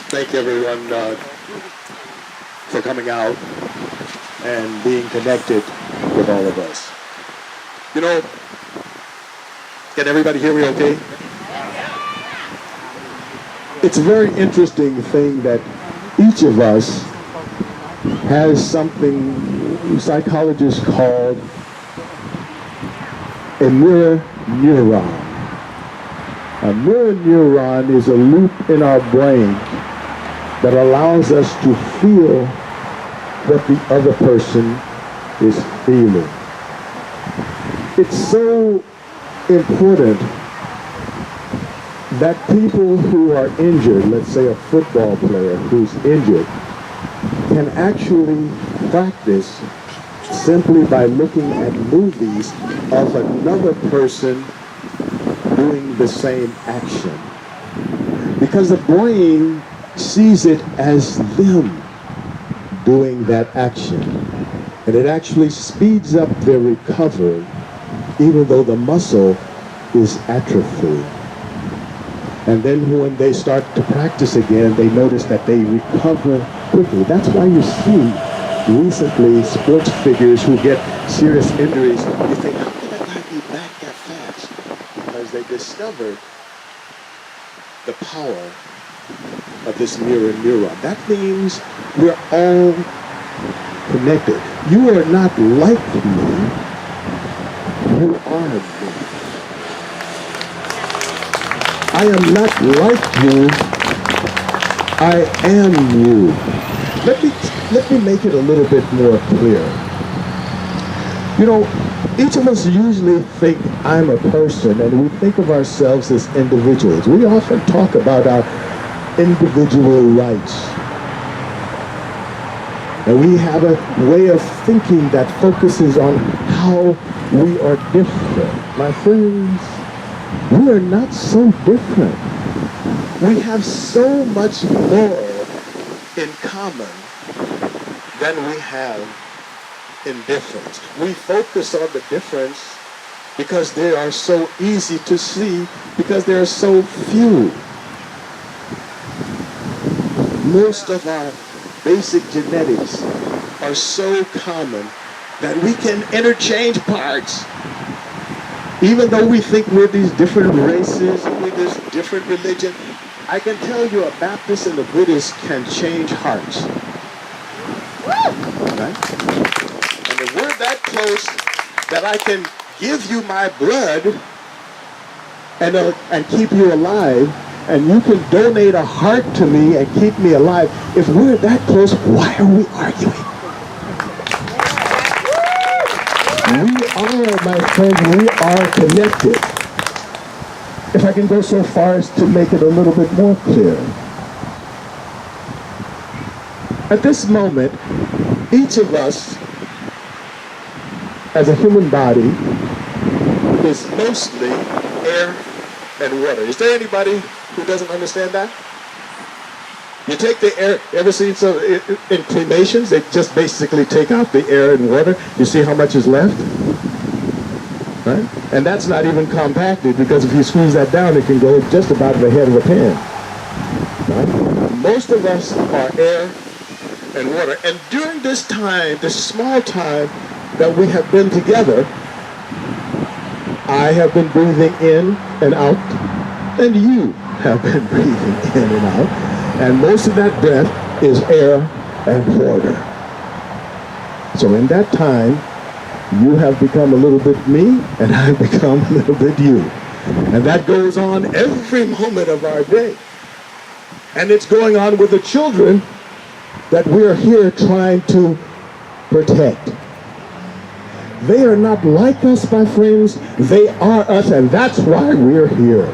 Thank everyone for coming out and being connected with all of us. You know, can everybody hear me okay? It's a very interesting thing that each of us has something psychologists call a mirror neuron. A mirror neuron is a loop in our brain that allows us to feel what the other person is feeling. It's so important that people who are injured, let's say a football player who's injured, can actually practice simply by looking at movies of another person doing the same action. Because the brain sees it as them doing that action. And it actually speeds up their recovery, even though the muscle is atrophied. And then when they start to practice again, they notice that they recover quickly. That's why you see recently sports figures who get serious injuries. You think, how can that guy be back that fast? Because they discovered the power of this mirror neuron. That means we're all connected. You are not like me. You are me. I am not like you. I am you. Let me make it a little bit more clear. You know, each of us usually think I'm a person, and we think of ourselves as individuals. We often talk about our individual rights. And we have a way of thinking that focuses on how we are different. My friends, we are not so different. We have so much more in common than we have in difference. We focus on the difference because they are so easy to see, because there are so few. Most of our basic genetics are so common that we can interchange parts. Even though we think we're these different races, we're this different religion, I can tell you a Baptist and a Buddhist can change hearts. Right? And if we're that close that I can give you my blood and keep you alive, and you can donate a heart to me and keep me alive, if we're that close, why are we arguing? We are, my friends, we are connected. If I can go so far as to make it a little bit more clear. At this moment, each of us, as a human body, is mostly air and water. Is there anybody who doesn't understand that? You take the air, ever seen some in cremations, they just basically take out the air and water. You see how much is left? Right? And that's not even compacted, because if you squeeze that down, it can go just about the head of a pin. Right? Most of us are air and water. And during this time, this small time that we have been together, I have been breathing in and out, and you have been breathing in and out. And most of that breath is air and water. So in that time, you have become a little bit me, and I've become a little bit you. And that goes on every moment of our day. And it's going on with the children that we're here trying to protect. They are not like us, my friends. They are us, and that's why we're here.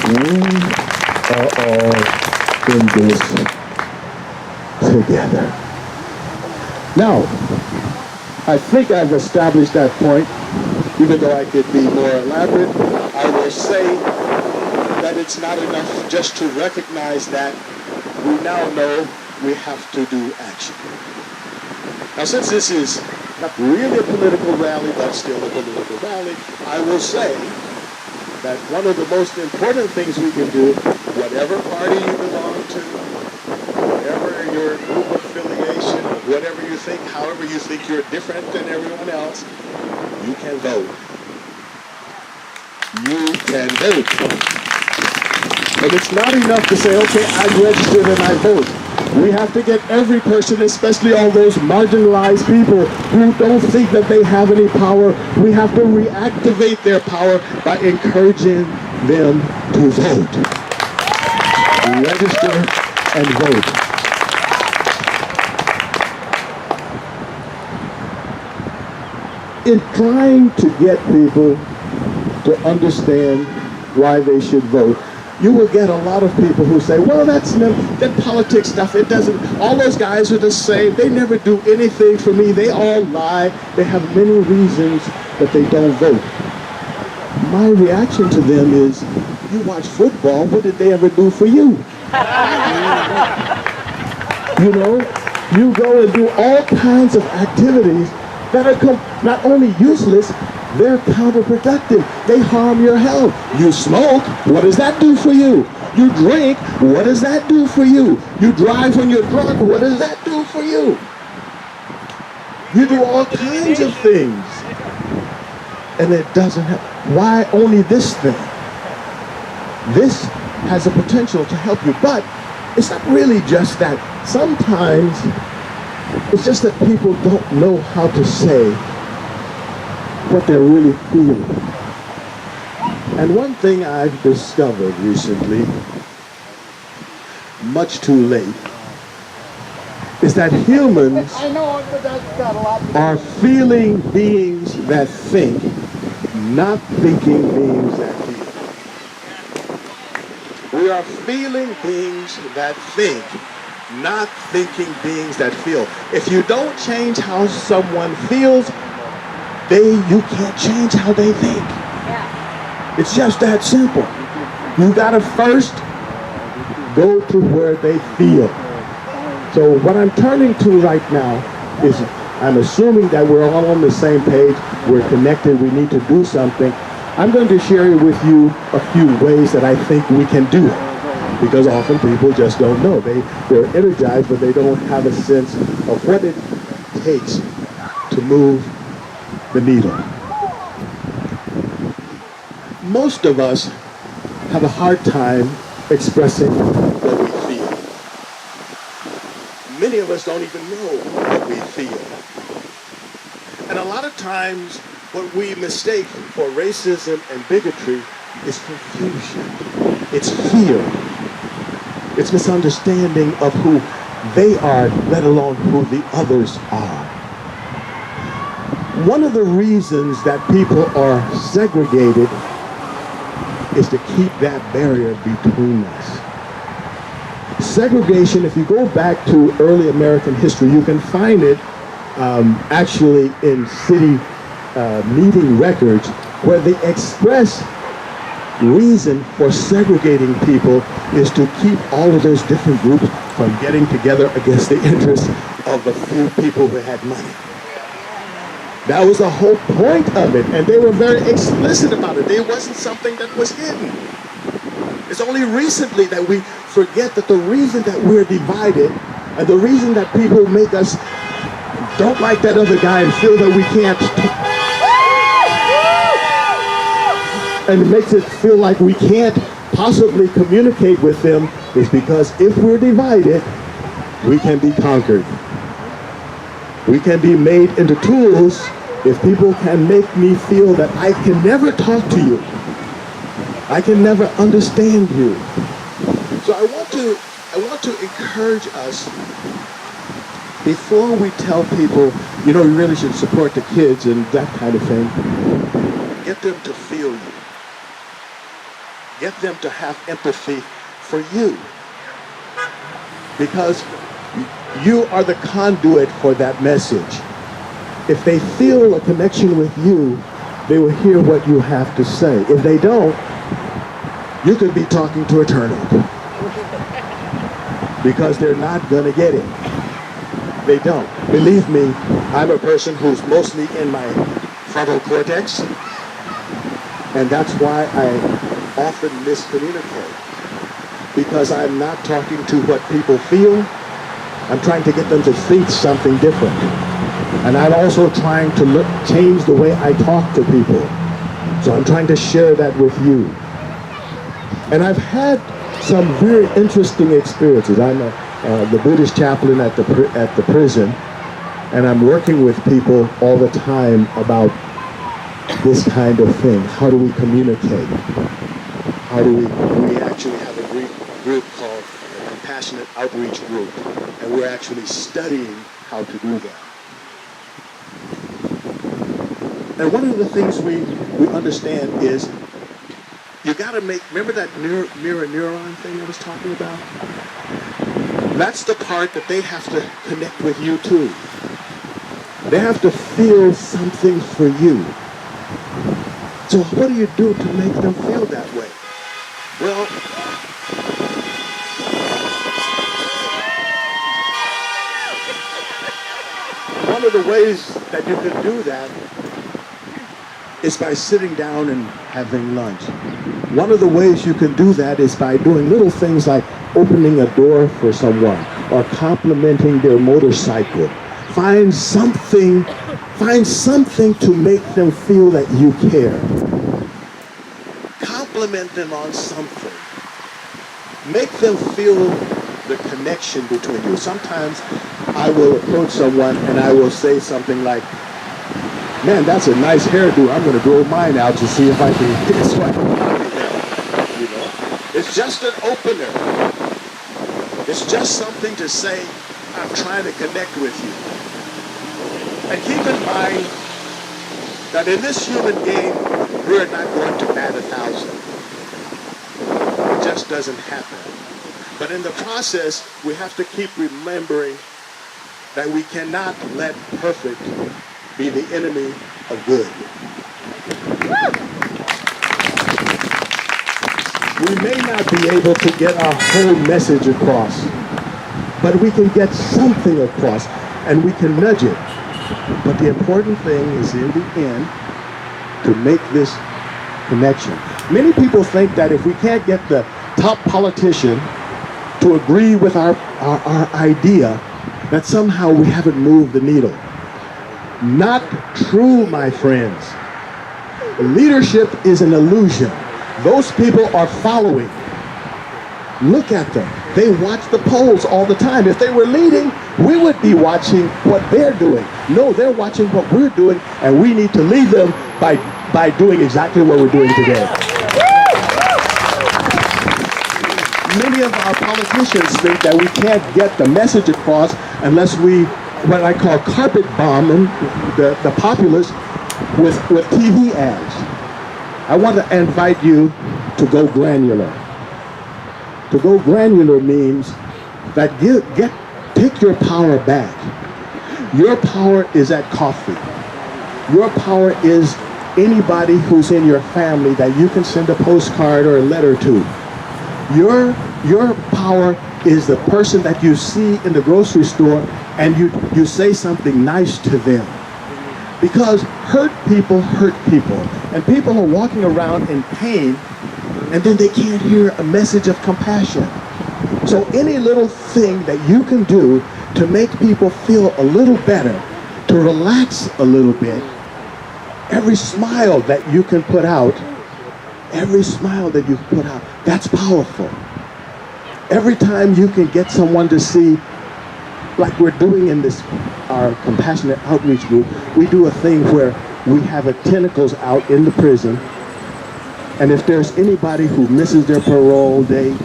We are all in this together. Now, I think I've established that point. Even though I could be more elaborate, I will say that it's not enough just to recognize that. We now know we have to do action. Now, since this is not really a political rally, but still a political rally, I will say that one of the most important things we can do, whatever party you belong to, whatever your group affiliation, whatever you think, however you think you're different than everyone else, you can vote. You can vote. But it's not enough to say, okay, I'm registered and I vote. We have to get every person, especially all those marginalized people who don't think that they have any power, we have to reactivate their power by encouraging them to vote. Register and vote. In trying to get people to understand why they should vote, you will get a lot of people who say, well, that politics stuff, it doesn't, all those guys are the same, they never do anything for me, they all lie, they have many reasons that they don't vote. My reaction to them is, you watch football, what did they ever do for you? You know, you go and do all kinds of activities that are not only useless, they're counterproductive. They harm your health. You smoke, what does that do for you? You drink, what does that do for you? You drive when you're drunk, what does that do for you? You do all kinds of things. And it doesn't help. Why only this thing? This has a potential to help you, but it's not really just that. Sometimes it's just that people don't know how to say what they're really feeling. And one thing I've discovered recently, much too late, is that humans are feeling beings that think, not thinking beings that feel. We are feeling beings that think, not thinking beings that feel. If you don't change how someone feels, you can't change how they think. Yeah. It's just that simple. You gotta first go to where they feel. So what I'm turning to right now is, I'm assuming that we're all on the same page, we're connected, we need to do something. I'm going to share with you a few ways that I think we can do it. Because often people just don't know. They're energized, but they don't have a sense of what it takes to move the needle. Most of us have a hard time expressing what we feel. Many of us don't even know what we feel. And a lot of times what we mistake for racism and bigotry is confusion. It's fear. It's misunderstanding of who they are, let alone who the others are. One of the reasons that people are segregated is to keep that barrier between us. Segregation, if you go back to early American history, you can find it actually in city meeting records, where the express reason for segregating people is to keep all of those different groups from getting together against the interests of the few people who had money. That was the whole point of it, and they were very explicit about it. It wasn't something that was hidden. It's only recently that we forget that the reason that we're divided, and the reason that people make us don't like that other guy and feel that we can't, and it makes it feel like we can't possibly communicate with them, is because if we're divided, we can be conquered. We can be made into tools if people can make me feel that I can never talk to you. I can never understand you. So I want to encourage us, before we tell people, you know, you really should support the kids and that kind of thing, get them to feel you. Get them to have empathy for you. Because you are the conduit for that message. If they feel a connection with you, they will hear what you have to say. If they don't, you could be talking to a turnip. Because they're not gonna get it. They don't. Believe me, I'm a person who's mostly in my frontal cortex. And that's why I often miscommunicate because I'm not talking to what people feel. I'm trying to get them to think something different. And I'm also trying to change the way I talk to people. So I'm trying to share that with you. And I've had some very interesting experiences. I'm the Buddhist chaplain at the prison, and I'm working with people all the time about this kind of thing. How do we communicate? How do we actually have a group called the Compassionate Outreach Group, and we're actually studying how to do that. And one of the things we understand is you got to remember that mirror neuron thing I was talking about? That's the part that they have to connect with you too. They have to feel something for you. So what do you do to make them feel that way? Well, one of the ways that you can do that is by sitting down and having lunch. One of the ways you can do that is by doing little things like opening a door for someone or complimenting their motorcycle. Find something to make them feel that you care. Compliment them on something. Make them feel the connection between you. Sometimes I will approach someone and I will say something like, "Man, that's a nice hairdo. I'm going to grow mine out to see if I can get so I can copy them." You know, it's just an opener. It's just something to say, "I'm trying to connect with you." And keep in mind that in this human game, we're not going to bat 1,000. It just doesn't happen. But in the process, we have to keep remembering that we cannot let perfect be the enemy of good. We may not be able to get our whole message across, but we can get something across, and we can nudge it. But the important thing is, in the end, to make this connection. Many people think that if we can't get the top politician to agree with our idea, that somehow we haven't moved the needle. Not true, my friends. Leadership is an illusion. Those people are following. Look at them. They watch the polls all the time. If they were leading, we would be watching what they're doing. No, they're watching what we're doing, and we need to lead them by doing exactly what we're doing today. Many of our politicians think that we can't get the message across unless we, what I call carpet bomb the populace with TV ads. I want to invite you to go granular. To go granular means that take your power back. Your power is at coffee. Your power is anybody who's in your family that you can send a postcard or a letter to. Your power is the person that you see in the grocery store and you say something nice to them. Because hurt people, and people are walking around in pain, and then they can't hear a message of compassion. So any little thing that you can do to make people feel a little better, to relax a little bit, every smile that you can put out, that's powerful. Every time you can get someone to see, like we're doing in our Compassionate Outreach Group, we do a thing where we have tentacles out in the prison, and if there's anybody who misses their parole date,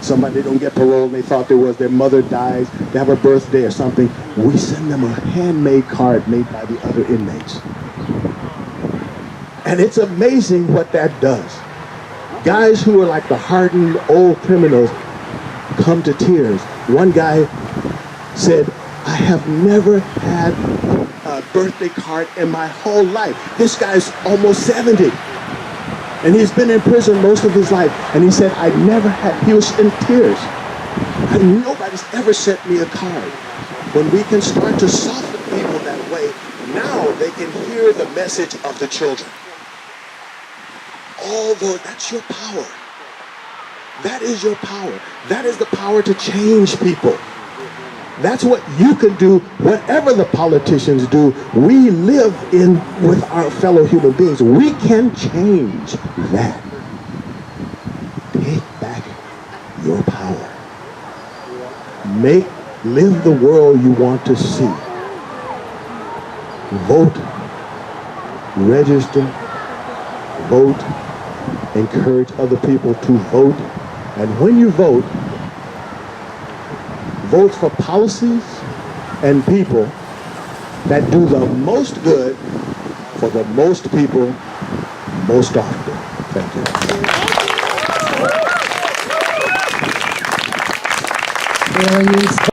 somebody don't get parole and they thought their mother dies, they have a birthday or something, we send them a handmade card made by the other inmates. And it's amazing what that does. Guys who are like the hardened old criminals come to tears. One guy said, "I have never had a birthday card in my whole life." This guy's almost 70. And he's been in prison most of his life. And he said, he was in tears. And nobody's ever sent me a card. When we can start to soften people that way, now they can hear the message of the children. all those, that's your power. That is your power. That is the power to change people. That's what you can do. Whatever the politicians do, we live in with our fellow human beings. We can change that. Take back your power. Live the world you want to see. Vote, register, vote, encourage other people to vote. And when you vote, vote for policies and people that do the most good for the most people most often. Thank you. Very